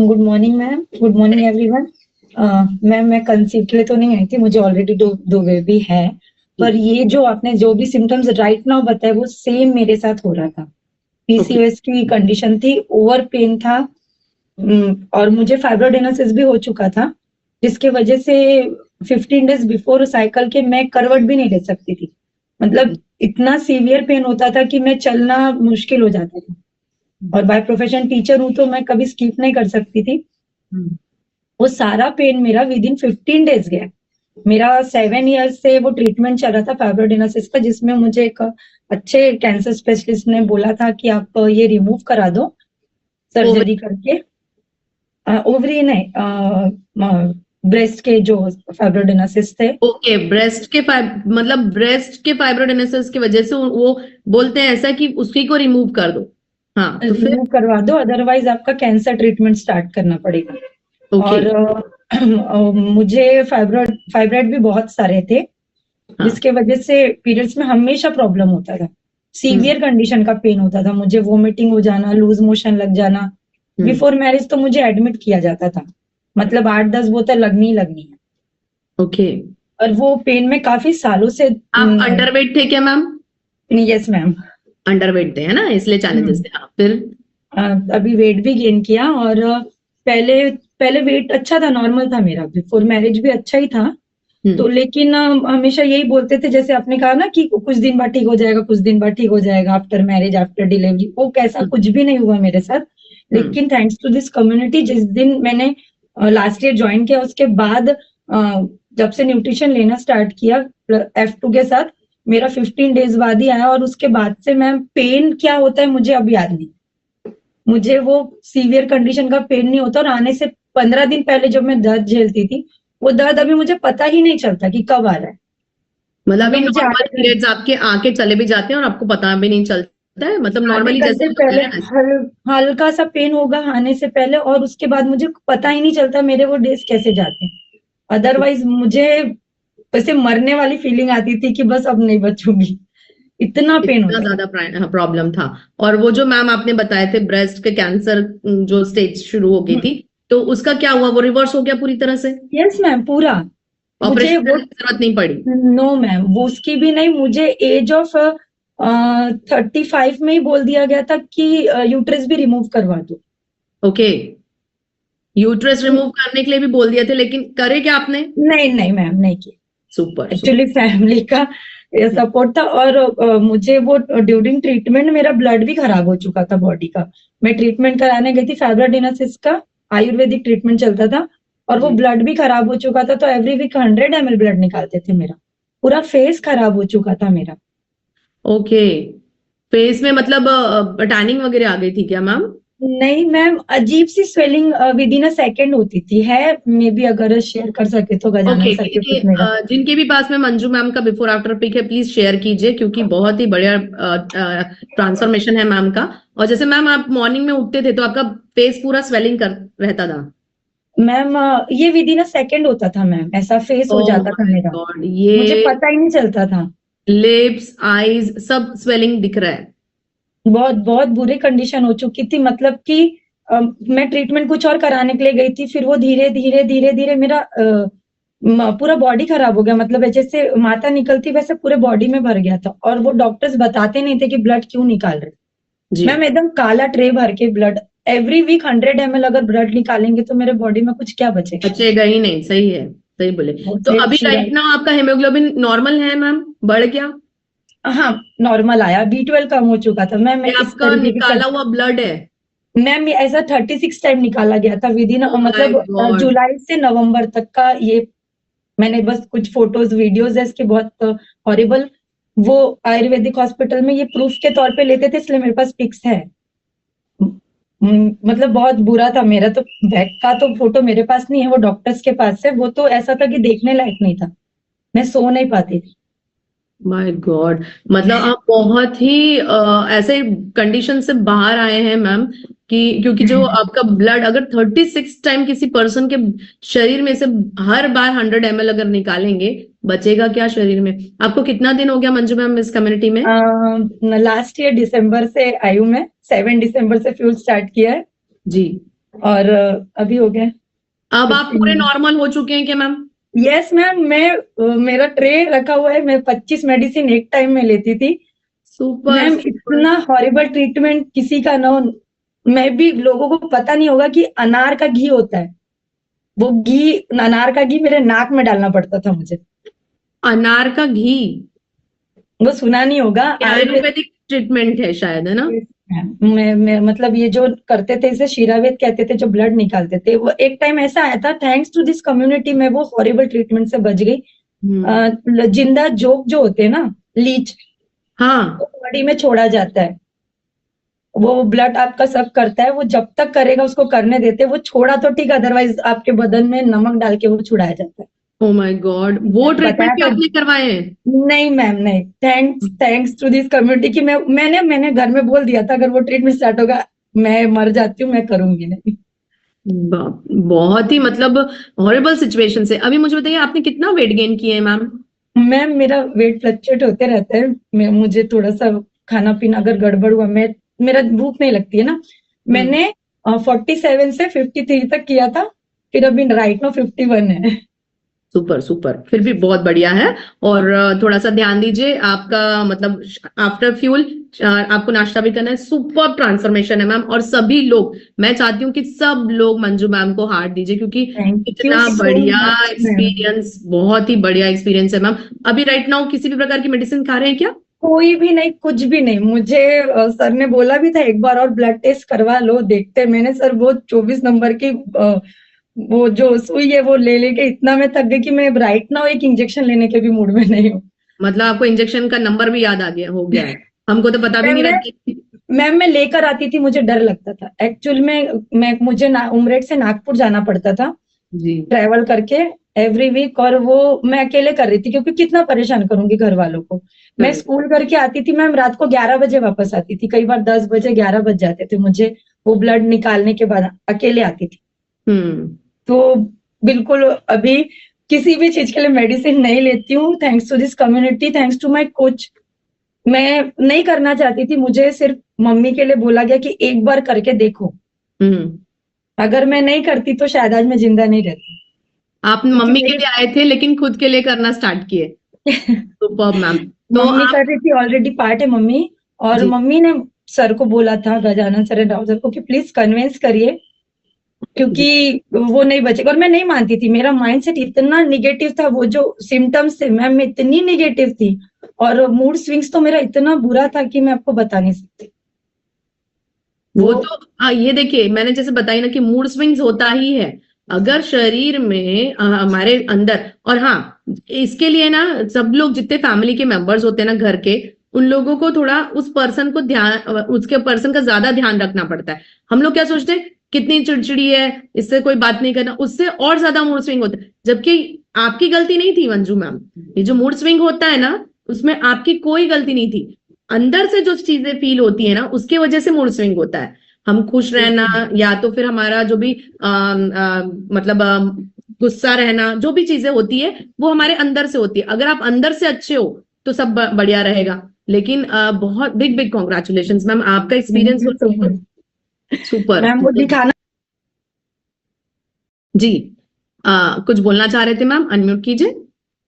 Good morning ma'am, good morning everyone. Ma'am मैं conceive के लिए तो नहीं आई थी, मुझे ऑलरेडी दो बेबी है, पर ये जो आपने जो भी सिम्टम्स राइट नाउ बताए वो सेम मेरे साथ हो रहा था। पीसीओएस की कंडीशन थी, ओवर पेन था, और मुझे फाइब्रोडेनोसिस भी हो चुका था, जिसके वजह से 15 डेज बिफोर साइकिल के मैं करवट भी नहीं ले सकती थी। मतलब इतना सीवियर पेन होता था कि मैं चलना मुश्किल हो जाता था, और बाय प्रोफेशन टीचर हूं तो मैं कभी स्किप नहीं कर सकती थी। वो सारा पेन मेरा विद इन 15 डेज गया। मेरा 7 ईयर्स से वो ट्रीटमेंट चल रहा था फाइब्रोडेनोसिस का, जिसमें मुझे एक अच्छे कैंसर स्पेशलिस्ट ने बोला था कि आप ये रिमूव करा दो सर्जरी करके। ओवरी नहीं, ब्रेस्ट के जो फाइब्रोडेनोसिस थे। ओके, ब्रेस्ट के मतलब ब्रेस्ट के फाइब्रोडेनोसिस की वजह से वो बोलते हैं ऐसा कि उसी को रिमूव कर दो। हाँ, तो फिर रिमूव करवा दो, अदरवाइज आपका कैंसर ट्रीटमेंट स्टार्ट करना पड़ेगा। और मुझे फाइब्रॉइड भी बहुत सारे थे, जिसके वजह से पीरियड्स में हमेशा प्रॉब्लम होता था। सीवियर कंडीशन का पेन होता था, मुझे वोमिटिंग हो जाना, लूज मोशन लग जाना। बिफोर मैरिज तो मुझे एडमिट किया जाता था, मतलब 8-10 बोतल लगनी ही लगनी है। ओके। और वो पेन में काफी सालों से। आप अंडरवेट थे क्या मैम? यस मैम, अंडरवेट थे, है ना, इसलिए चैलेंजेस थे। फिर अभी वेट भी गेन किया, और पहले वेट अच्छा था, नॉर्मल था मेरा, बिफोर मैरिज भी अच्छा ही था। तो लेकिन हमेशा यही बोलते थे, जैसे आपने कहा ना कि कुछ दिन बाद ठीक हो जाएगा, कुछ दिन बाद ठीक हो जाएगा, आफ्टर मैरिज, आफ्टर डिलीवरी। वो कैसा कुछ भी नहीं हुआ मेरे साथ। लेकिन थैंक्स टू दिस कम्युनिटी, जिस दिन मैंने लास्ट ईयर ज्वाइन किया, उसके बाद जब से न्यूट्रिशन लेना स्टार्ट किया F2 के साथ, मेरा 15 डेज बाद ही आया, और उसके बाद से मैम पेन क्या होता है मुझे अब याद नहीं। मुझे वो सीवियर कंडीशन का पेन नहीं होता, और आने से 15 दिन पहले जब मैं दर्द झेलती थी, वो दर्द अभी मुझे पता ही नहीं चलता कि कब आ रहा है। मतलब नॉर्मल पीरियड्स आपके आके चले भी जाते हैं और आपको पता भी नहीं चलता है, मतलब नॉर्मली जैसे पहले हल्का सा पेन होगा आने से पहले, और उसके बाद मुझे पता ही नहीं चलता मेरे वो डेज कैसे जाते हैं। अदरवाइज मुझे वैसे मरने वाली फीलिंग आती थी कि बस अब नहीं बचूंगी, इतना पेन होता, ज्यादा प्रॉब्लम था। और वो जो मैम आपने बताए थे ब्रेस्ट के कैंसर जो स्टेज शुरू हो गई थी, तो उसका क्या हुआ? वो रिवर्स हो गया पूरी तरह से? यस मैम, पूरा। ऑपरेशन की जरूरत नहीं पड़ी? नो मैम, वो उसकी भी नहीं। मुझे एज ऑफ 35 में ही बोल दिया गया था कि यूट्रस भी रिमूव करवा दो। ओके, यूट्रस रिमूव करने के लिए भी बोल दिया थे, लेकिन करे क्या आपने? नहीं मैम, नहीं किया। सुपर। एक्चुअली फैमिली का सपोर्ट था, और मुझे वो ड्यूरिंग ट्रीटमेंट मेरा ब्लड भी खराब हो चुका था बॉडी का। मैं ट्रीटमेंट कराने गई थी, फाइब्रोडेनोसिस का आयुर्वेदिक ट्रीटमेंट चलता था, और वो ब्लड भी खराब हो चुका था। तो एवरी वीक 100 ml ब्लड निकालते थे मेरा, पूरा फेस खराब हो चुका था मेरा। ओके, फेस में मतलब टैनिंग वगैरह आ गई थी क्या मैम? नहीं मैम, अजीब सी swelling within a second होती थी। है मे बी, अगर शेयर कर सके तो गजानन सर के कुछ मेरा। जिनके भी पास में मंजू मैम का बिफोर आफ्टर पिक है, प्लीज शेयर कीजिए, क्योंकि बहुत ही बढ़िया ट्रांसफॉर्मेशन है मैम का। और जैसे मैम आप मॉर्निंग में उठते थे तो आपका फेस पूरा स्वेलिंग कर रहता था? मैम ये विद इन अ सेकेंड होता था मैम, ऐसा फेस हो जाता था मेरा, ये मुझे पता ही नहीं चलता था। लिप्स, आईज सब स्वेलिंग दिख रहा है? बहुत बहुत बुरी कंडीशन हो चुकी थी, मतलब कि मैं ट्रीटमेंट कुछ और कराने के लिए गई थी, फिर वो धीरे धीरे मेरा पूरा बॉडी खराब हो गया। मतलब जैसे माता निकलती वैसे पूरे बॉडी में भर गया था, और वो डॉक्टर्स बताते नहीं थे कि ब्लड क्यों निकाल रहे। मैम एकदम काला ट्रे भर के ब्लड, एवरी वीक 100 ml अगर ब्लड निकालेंगे तो मेरे बॉडी में कुछ क्या बचेगा? बचेगा ही नहीं। सही है, सही बोले। तो अभी राइट नाउ आपका हेमोग्लोबिन नॉर्मल है मैम? बढ़ गया? हाँ, नॉर्मल आया। B12 कम हो चुका था मैम। आपका निकाला हुआ ब्लड है मैम, ऐसा 36 टाइम निकाला गया था विद इन, मतलब जुलाई से नवंबर तक का। ये मैंने बस कुछ फोटोज वीडियोज है इसके, बहुत हॉरिबल। वो आयुर्वेदिक हॉस्पिटल में ये प्रूफ के तौर पे लेते थे, इसलिए मेरे पास पिक्स है। मतलब बहुत बुरा था मेरा तो। बैक का तो फोटो मेरे पास नहीं है, वो डॉक्टर्स के पास है। वो तो ऐसा था कि देखने लायक नहीं था, मैं सो नहीं पाती थी। माय गॉड, मतलब आप बहुत ही ऐसे कंडीशन से बाहर आए हैं मैम, कि क्योंकि जो आपका ब्लड अगर 36 टाइम किसी पर्सन के शरीर में से हर बार 100 ml अगर निकालेंगे, बचेगा क्या शरीर में? आपको कितना दिन हो गया मंजू मैम इस कम्युनिटी में? लास्ट ईयर दिसंबर से आई हूँ मैं, 7 दिसंबर से फ्यूल स्टार्ट किया है जी। और अभी हो गया अब आप 15 पूरे मिनट। नॉर्मल हो चुके हैं क्या मैम? यस मैम, मेरा ट्रे रखा हुआ है, मैं 25 मेडिसिन एक टाइम में लेती थी सुपर मैम। सुपर। इतना हॉरिबल ट्रीटमेंट किसी का ना हो, मैं भी, लोगों को पता नहीं होगा कि अनार का घी होता है, वो घी, अनार का घी मेरे नाक में डालना पड़ता था मुझे। अनार का घी वो सुना नहीं होगा, आयुर्वेद। आयुर्वेदिक ट्रीटमेंट है शायद, है ना? मैं मतलब ये जो करते थे इसे शीरावेद कहते थे, जो ब्लड निकालते थे। वो एक टाइम ऐसा आया था, थैंक्स टू दिस कम्युनिटी में वो हॉरिबल ट्रीटमेंट से बच गई। जिंदा जोक जो होते हैं ना, लीच, हाँ। वो बॉडी में छोड़ा जाता है। वो ब्लड आपका सब करता है, वो जब तक करेगा उसको करने देते, वो छोड़ा तो ठीक, अदरवाइज आपके बदन में नमक डाल के वो छुड़ाया जाता है। ओ माय गॉड, वो ट्रीटमेंट बताया भी था। आपने करवाए हैं? नहीं मैम, नहीं, thanks thanks to this community कि मैंने घर में बोल दिया था, अगर वो ट्रीटमेंट स्टार्ट होगा मैं मर जाती हूँ, मैं करूंगी नहीं। बहुत ही मतलब हॉरिबल सिचुएशन से। अभी मुझे बताइए, आपने कितना वेट गेन किया है मैम? मैम मेरा वेट फ्लक्चुएट होते रहता है, मुझे थोड़ा सा खाना पीना अगर गड़बड़ हुआ, मेरा भूख नहीं लगती है ना। मैंने 47 से 53 तक किया था, फिर अभी राइट नो 51 है। सुपर सुपर, फिर भी बहुत बढ़िया है। और थोड़ा सा ध्यान दीजिए, आपका मतलब आफ्टर फ्यूल आपको नाश्ता भी करना है। सुपर ट्रांसफॉर्मेशन है मैम। और सभी लोग, मैं चाहती हूँ कि सब लोग मंजू मैम को हार्ट दीजिए, क्योंकि थैंक यू इतना सो बढ़िया मच मैम। एक्सपीरियंस, बहुत ही बढ़िया एक्सपीरियंस है मैम। अभी राइट नाउ किसी भी प्रकार की मेडिसिन खा रहे हैं क्या? कोई भी नहीं, कुछ भी नहीं। मुझे सर ने बोला भी था एक बार और ब्लड टेस्ट करवा लो, देखते। मैंने सर वो 24 नंबर की वो जो सुई है वो ले लेके इतना मैं थक गई कि मैं राइट नाउ एक इंजेक्शन लेने के भी मूड में नहीं हूँ। मतलब आपको इंजेक्शन का नंबर भी याद आ गया, हो गया है? हमको तो पता भी मैम नहीं मैं रहता। मैम मैं लेकर आती थी, मुझे डर लगता था एक्चुअल में। मुझे उमरेड से नागपुर जाना पड़ता था जी। ट्रैवल करके एवरी वीक, और वो मैं अकेले कर रही थी क्योंकि कितना परेशान करूंगी घर वालों को। मैं करेक्ट। स्कूल करके आती थी मैम, रात को 11 बजे वापस आती थी, कई बार 10 बजे 11 बज जाते थे मुझे वो ब्लड निकालने के बाद, अकेले आती थी। हम्म। तो बिल्कुल अभी किसी भी चीज के लिए मेडिसिन नहीं लेती हूँ, thanks to this community, thanks to my coach. मैं नहीं करना चाहती थी, मुझे सिर्फ मम्मी के लिए बोला गया कि एक बार करके देखो। हम्म। अगर मैं नहीं करती तो शायद आज मैं जिंदा नहीं रहती, आप क्योंकि मम्मी के मेरी लिए आए थे लेकिन खुद के लिए करना स्टार्ट किए। Super ma'am. तो मम्मी आप। कर रही थी, ऑलरेडी पार्ट है मम्मी। और जी। मम्मी ने सर को बोला था, Gajanan sir and Rao sir को, कि प्लीज कन्विंस करिए, क्योंकि जी। वो नहीं बचेगा। और मैं नहीं मानती थी, मेरा माइंडसेट इतना निगेटिव था, वो जो सिम्टम्स थे मैम, मैं इतनी निगेटिव थी, और मूड स्विंग्स तो मेरा इतना बुरा था कि मैं आपको बता नहीं सकती। वो वो तो ये देखिए, मैंने जैसे बताई ना कि मूड स्विंग्स होता ही है अगर शरीर में हमारे अंदर। और हाँ, इसके लिए ना सब लोग जितने फैमिली के मेंबर्स होते हैं ना घर के, उन लोगों को थोड़ा उस पर्सन को ध्यान, उसके पर्सन का ज्यादा ध्यान रखना पड़ता है। हम लोग क्या सोचते हैं, कितनी चिड़चिड़ी है, इससे कोई बात नहीं करना, उससे और ज्यादा मूड स्विंग होता है। जबकि आपकी गलती नहीं थी मंजू मैम, ये जो मूड स्विंग होता है ना, उसमें आपकी कोई गलती नहीं थी। अंदर से जो चीजें फील होती है ना, उसके वजह से मूड स्विंग होता है। हम खुश रहना, या तो फिर हमारा जो भी मतलब गुस्सा रहना, जो भी चीजें होती है वो हमारे अंदर से होती है। अगर आप अंदर से अच्छे हो तो सब बढ़िया रहेगा। लेकिन बहुत बिग बिग कॉन्ग्रेचुलेशन मैम, आपका एक्सपीरियंस सुपर। मैम वो दिखाना। जी। कुछ बोलना चाह रहे थे मैम, अनम्यूट कीजिए।